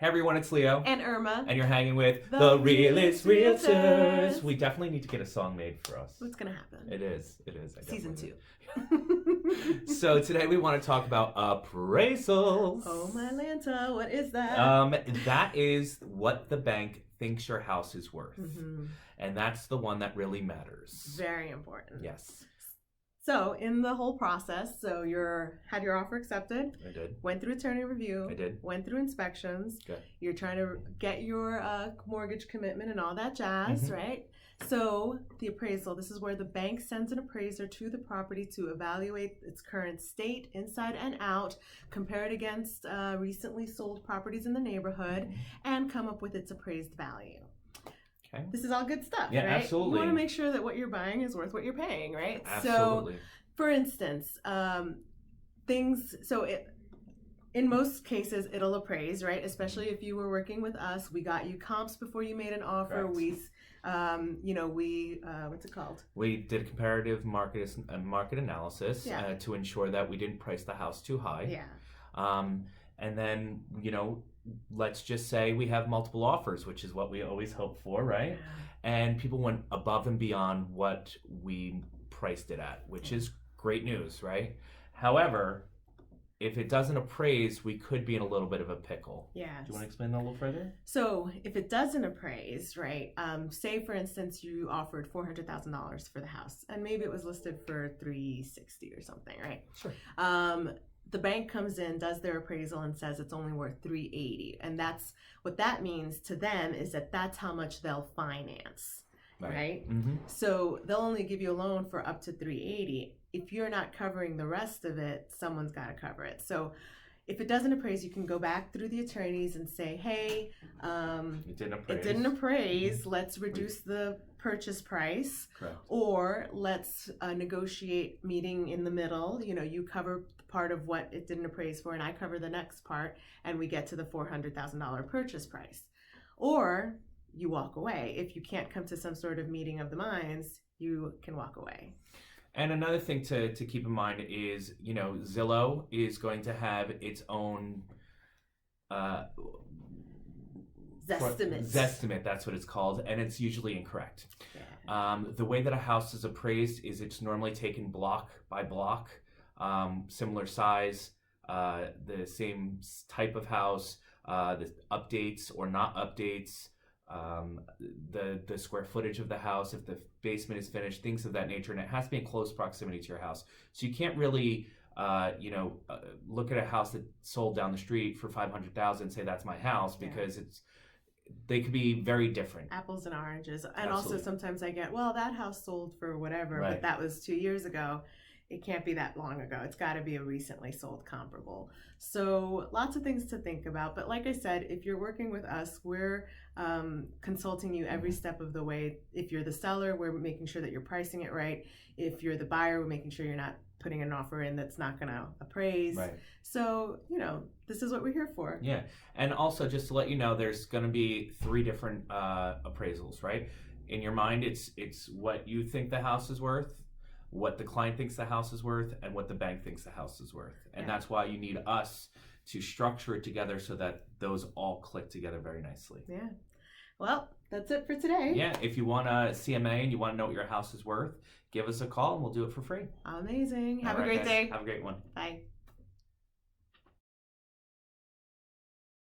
Hey everyone, it's Leo. And Irma. And you're hanging with The Realest Realtors. Realtors. We definitely need to get a song made for us. What's going to happen? It is. Season 2. So today we want to talk about appraisals. Oh my Lanta, what is that? That is what the bank thinks your house is worth. Mm-hmm. And that's the one that really matters. Very important. Yes. So in the whole process, had your offer accepted. I did. Went through attorney review. I did. Went through inspections. Good. You're trying to get your mortgage commitment and all that jazz, Mm-hmm. right? So the appraisal, this is where the bank sends an appraiser to the property to evaluate its current state, inside and out, compare it against recently sold properties in the neighborhood, Mm-hmm. and come up with its appraised value. Okay. This is all good stuff, Yeah, right? absolutely. You want to make sure that what you're buying is worth what you're paying, right? Absolutely. So, for instance, in most cases, it'll appraise, right? Especially if you were working with us. We got you comps before you made an offer. Correct. What's it called? We did a comparative market analysis to ensure that we didn't price the house too high. Yeah. And then, let's just say we have multiple offers, which is what we always hope for, right? Yeah. And people went above and beyond what we priced it at, which is great news, right? However, if it doesn't appraise, we could be in a little bit of a pickle. Yes. Do you want to explain that a little further? So if it doesn't appraise, right, say for instance you offered $400,000 for the house and maybe it was listed for $360 or something, right? Sure. The bank comes in, does their appraisal and says it's only worth $380, and that's what that means to them is that that's how much they'll finance, right? Mm-hmm. So they'll only give you a loan for up to $380. If you're not covering the rest of it, someone's got to cover it. So if it doesn't appraise, you can go back through the attorneys and say, hey, it didn't appraise. Let's reduce the purchase price. Correct. Or let's negotiate meeting in the middle. You cover part of what it didn't appraise for and I cover the next part and we get to the $400,000 purchase price. Or you walk away. If you can't come to some sort of meeting of the minds, you can walk away. And another thing to keep in mind is, Zillow is going to have its own Zestimate, that's what it's called, and it's usually incorrect. Yeah. The way that a house is appraised is it's normally taken block by block, similar size, the same type of house, the updates or not updates, the square footage of the house, if the basement is finished, things of that nature, and it has to be in close proximity to your house. So you can't really, look at a house that sold down the street for $500,000 and say that's my house because they could be very different. Apples and oranges. And Absolutely. Also sometimes I get, well, that house sold for whatever, right. But that was 2 years ago. It can't be that long ago. It's got to be a recently sold comparable. So lots of things to think about. But like I said, if you're working with us, we're consulting you every step of the way. If you're the seller, we're making sure that you're pricing it right. If you're the buyer, we're making sure you're not putting an offer in that's not going to appraise. Right. So, this is what we're here for. Yeah. And also just to let you know, there's going to be 3 different appraisals, right? In your mind, it's what you think the house is worth, what the client thinks the house is worth, and what the bank thinks the house is worth. And that's why you need us to structure it together so that those all click together very nicely. Yeah. Well, that's it for today. Yeah. If you want a CMA and you want to know what your house is worth, give us a call and we'll do it for free. Amazing. Have a All right, great guys. day. Have a great one. Bye.